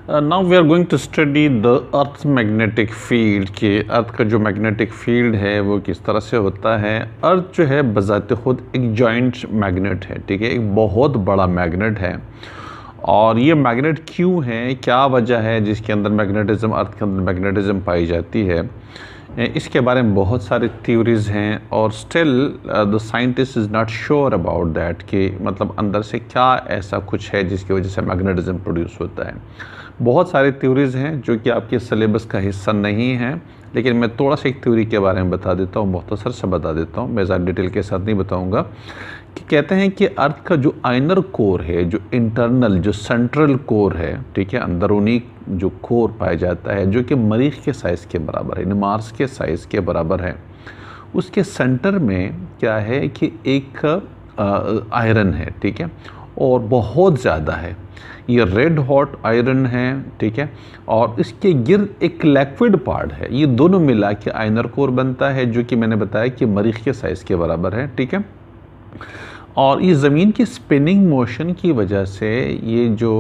Now we are going to study the earth magnetic field कि earth का जो magnetic field है वो किस तरह से होता है। अर्थ जो है बजाते खुद एक जॉइंट मैग्नेट है, ठीक है, एक बहुत बड़ा मैग्नेट है। और ये मैग्नेट क्यों है, क्या वजह है जिसके अंदर मैग्नेटिज्म, अर्थ के अंदर मैग्नेटिज्म पाई जाती है, इसके बारे में बहुत सारे थ्योरीज हैं। और still the scientist is not sure about that कि मतलब अंदर से क्या ऐसा कुछ है जिसकी वजह से मैग्नेटिज्म प्रोड्यूस होता है। बहुत सारे थ्योरीज हैं जो कि आपके सिलेबस का हिस्सा नहीं है, लेकिन मैं थोड़ा सा एक थ्योरी के बारे में बता देता हूँ, मुख्तसर से बता देता हूँ, मैं ज़्यादा डिटेल के साथ नहीं बताऊँगा। कि कहते हैं कि अर्थ का जो आइनर कोर है, जो इंटरनल, जो सेंट्रल कोर है, ठीक है, अंदरूनी जो कोर पाया जाता है, जो कि मरीख के साइज़ के बराबर है, मार्स के साइज़ के बराबर है, उसके सेंटर में क्या है कि एक आयरन है, ठीक है, और बहुत ज़्यादा है, ये रेड हॉट आयरन है, ठीक है, और इसके गिर्द एक लिक्विड पार्ट है। ये दोनों मिला के आइनर कोर बनता है, जो कि मैंने बताया कि मरीख के साइज़ के बराबर है, ठीक है। और ये ज़मीन की स्पिनिंग मोशन की वजह से ये जो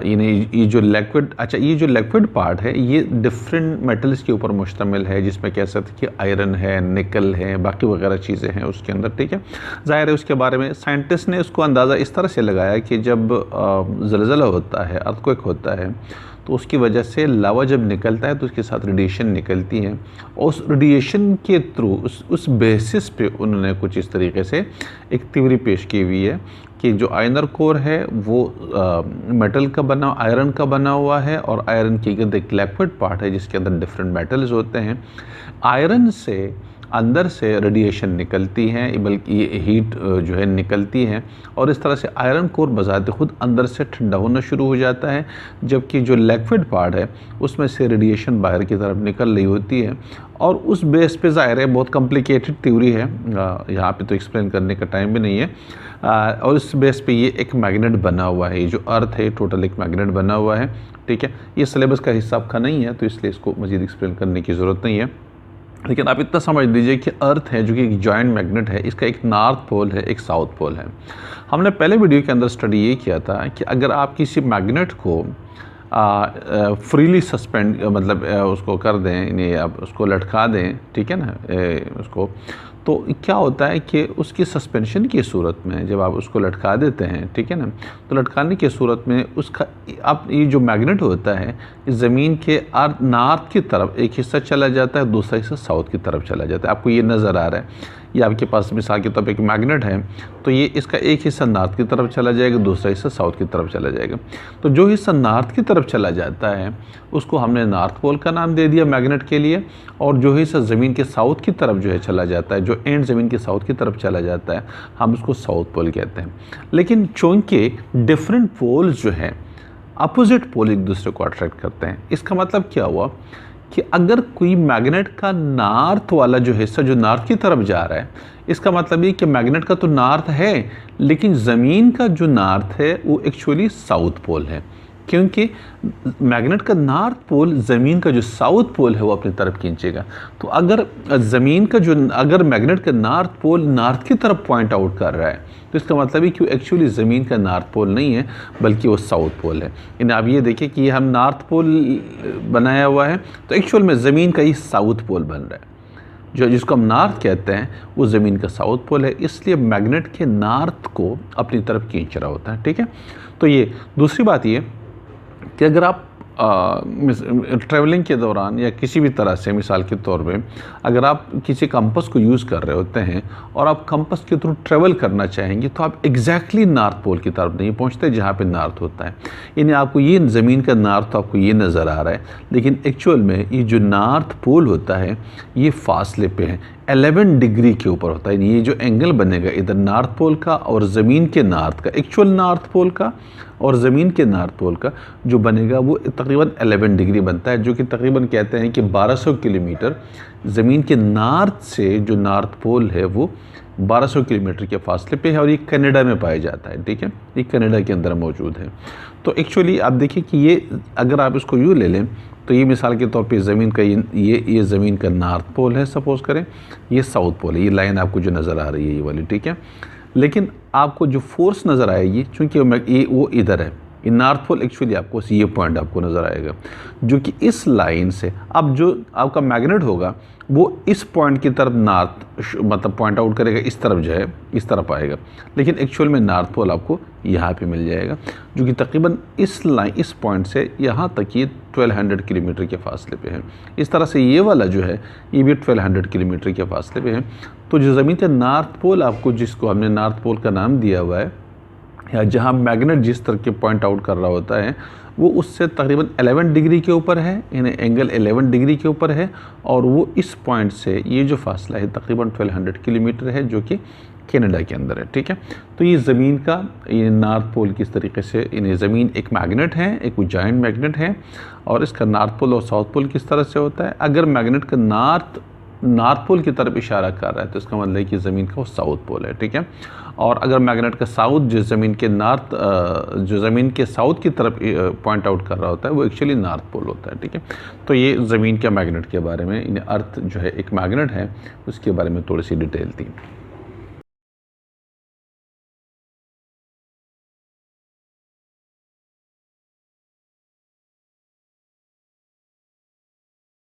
ये जो लिक्विड, अच्छा, ये जो लिक्विड पार्ट है ये डिफरेंट मेटल्स के ऊपर मुश्तमिल है, जिसमें कह सकते हैं कि आयरन है, निकल है, बाकी वगैरह चीज़ें हैं उसके अंदर, ठीक है। ज़ाहिर है उसके बारे में साइंटिस्ट ने उसको अंदाज़ा इस तरह से लगाया कि जब ज़लज़ला होता है, अर्थक्वेक होता है, तो उसकी वजह से लावा जब निकलता है तो उसके साथ रेडिएशन निकलती है, और उस रेडिएशन के थ्रू उस बेसिस पे उन्होंने कुछ इस तरीके से एक थ्योरी पेश की हुई है कि जो आयनर कोर है वो मेटल का बना, आयरन का बना हुआ है, और आयरन की गिर्द एक लिक्विड पार्ट है जिसके अंदर डिफरेंट मेटल्स होते हैं। आयरन से अंदर से रेडिएशन निकलती है, बल्कि ये हीट जो है निकलती है, और इस तरह से आयरन कोर बजाते खुद अंदर से ठंडा होना शुरू हो जाता है, जबकि जो लिक्विड पार्ट है उसमें से रेडिएशन बाहर की तरफ निकल रही होती है। और उस बेस पे ज़ाहिर है बहुत कॉम्प्लिकेटेड थ्योरी है, यहाँ पे तो एक्सप्लेन करने का टाइम भी नहीं है। और इस बेस पे ये एक मैग्नेट बना हुआ है, ये जो अर्थ है टोटल एक मैग्नेट बना हुआ है, ठीक है। ये सिलेबस का हिस्सा आपका नहीं है, तो इसलिए इसको मज़ीद एक्सप्लेन करने की ज़रूरत नहीं है, लेकिन आप इतना समझ लीजिए कि अर्थ है जो कि एक जॉइंट मैग्नेट है, इसका एक नॉर्थ पोल है, एक साउथ पोल है। हमने पहले वीडियो के अंदर स्टडी ये किया था कि अगर आप किसी मैग्नेट को फ्रीली सस्पेंड, मतलब उसको कर दें, यानी आप उसको लटका दें, ठीक है ना, उसको, तो क्या होता है कि उसकी सस्पेंशन की सूरत में जब आप उसको लटका देते हैं, ठीक है ना, तो लटकाने की सूरत में उसका आप ये जो मैग्नेट होता है ज़मीन के नॉर्थ की तरफ एक हिस्सा चला जाता है, दूसरा हिस्सा साउथ की तरफ चला जाता है। आपको ये नज़र आ रहा है, ये आपके पास मिसाल के तौर पर एक मैग्नेट है, तो ये इसका एक हिस्सा नॉर्थ की तरफ चला जाएगा, दूसरा हिस्सा साउथ की तरफ चला जाएगा। तो जो हिस्सा नॉर्थ की तरफ चला जाता है उसको हमने नॉर्थ पोल का नाम दे दिया मैग्नेट के लिए, और जो हिस्सा ज़मीन के साउथ की तरफ जो है चला जाता है, जो एंड ज़मीन के साउथ की तरफ चला जाता है, हम उसको साउथ पोल कहते हैं। लेकिन चूँकि डिफरेंट पोल्स जो हैं, अपोजिट पोल एक दूसरे को अट्रैक्ट करते हैं, इसका मतलब क्या हुआ कि अगर कोई मैग्नेट का नॉर्थ वाला जो हिस्सा जो नॉर्थ की तरफ जा रहा है, इसका मतलब ये कि मैग्नेट का तो नॉर्थ है, लेकिन ज़मीन का जो नॉर्थ है वो एक्चुअली साउथ पोल है, क्योंकि मैग्नेट का नॉर्थ पोल ज़मीन का जो साउथ पोल है वो अपनी तरफ खींचेगा। तो अगर ज़मीन का जो, अगर मैग्नेट का नॉर्थ पोल नॉर्थ की तरफ पॉइंट आउट कर रहा है, तो इसका मतलब है कि वो एक्चुअली ज़मीन का नॉर्थ पोल नहीं है, बल्कि वो साउथ पोल है। यानी आप ये देखिए कि हम नॉर्थ पोल बनाया हुआ है, तो एक्चुअल में ज़मीन का ही साउथ पोल बन रहा है, जो जिसको हम नॉर्थ कहते हैं वो ज़मीन का साउथ पोल है, इसलिए मैग्नेट के नॉर्थ को अपनी तरफ खींच रहा होता है, ठीक है। तो ये दूसरी बात ये कि अगर आप ट्रैवलिंग के दौरान या किसी भी तरह से, मिसाल के तौर पे अगर आप किसी कंपस को यूज़ कर रहे होते हैं और आप कंपस के थ्रू ट्रैवल करना चाहेंगे, तो आप एग्जैक्टली नॉर्थ पोल की तरफ नहीं पहुंचते जहां पे नॉर्थ होता है। यानी आपको ये ज़मीन का नॉर्थ आपको ये नज़र आ रहा है, लेकिन एक्चुअल में ये जो नॉर्थ पोल होता है ये फासले पे है, 11 डिग्री के ऊपर होता है। ये जो एंगल बनेगा इधर नॉर्थ पोल का और ज़मीन के नॉर्थ का, एक्चुअल नॉर्थ पोल का और ज़मीन के नॉर्थ पोल का जो बनेगा वो तकरीबन 11 डिग्री बनता है, जो कि तकरीबन कहते हैं कि 1200 किलोमीटर ज़मीन के नॉर्थ से जो नॉर्थ पोल है वो 1200 किलोमीटर के फासले पे है, और ये कनाडा में पाया जाता है, ठीक है, ये कनाडा के अंदर मौजूद है। तो एक्चुअली आप देखिए कि ये अगर आप इसको यूँ ले लें, तो ये मिसाल के तौर पे ज़मीन का ये ज़मीन का नॉर्थ पोल है, सपोज़ करें, ये साउथ पोल है, ये लाइन आपको जो नज़र आ रही है ये वाली, ठीक है। लेकिन आपको जो फोर्स नज़र आएगी, चूँकि ये वो इधर है, ये नॉर्थ पोल एक्चुअली आपको ये पॉइंट आपको नज़र आएगा, जो कि इस लाइन से अब जो आपका मैग्नेट होगा वो इस पॉइंट की तरफ नॉर्थ मतलब पॉइंट आउट करेगा, इस तरफ जो है इस तरफ आएगा, लेकिन एक्चुअल में नॉर्थ पोल आपको यहाँ पे मिल जाएगा, जो कि तकरीबन इस लाइन इस पॉइंट से यहाँ तक ये 1200 किलोमीटर के फासले पे है। इस तरह से ये वाला जो है ये भी 1200 किलोमीटर के फासले पे है। तो जो ज़मीन के नॉर्थ पोल आपको, जिसको हमने नॉर्थ पोल का नाम दिया हुआ है, या जहाँ मैग्नेट जिस तरह के पॉइंट आउट कर रहा होता है वो उससे तकरीबन 11 डिग्री के ऊपर है, यानी एंगल 11 डिग्री के ऊपर है, और वो इस पॉइंट से ये जो फासला है तकरीबन 1200 किलोमीटर है, जो कि कनाडा के अंदर है। ठीक है, तो ये ज़मीन का ये नॉर्थ पोल किस तरीके से, यानी ज़मीन एक मैग्नेट है, एक जायंट मैग्नेट है, और इसका नॉर्थ पोल और साउथ पोल किस तरह से होता है। अगर मैग्नेट का नॉर्थ पोल की तरफ इशारा कर रहा है तो इसका मतलब है कि ज़मीन का वो साउथ पोल है। ठीक है, और अगर मैग्नेट का साउथ जो ज़मीन के साउथ की तरफ पॉइंट आउट कर रहा होता है वो एक्चुअली नॉर्थ पोल होता है। ठीक है, तो ये ज़मीन के मैग्नेट के बारे में, अर्थ जो है एक मैग्नेट है, उसके बारे में थोड़ी सी डिटेल थी।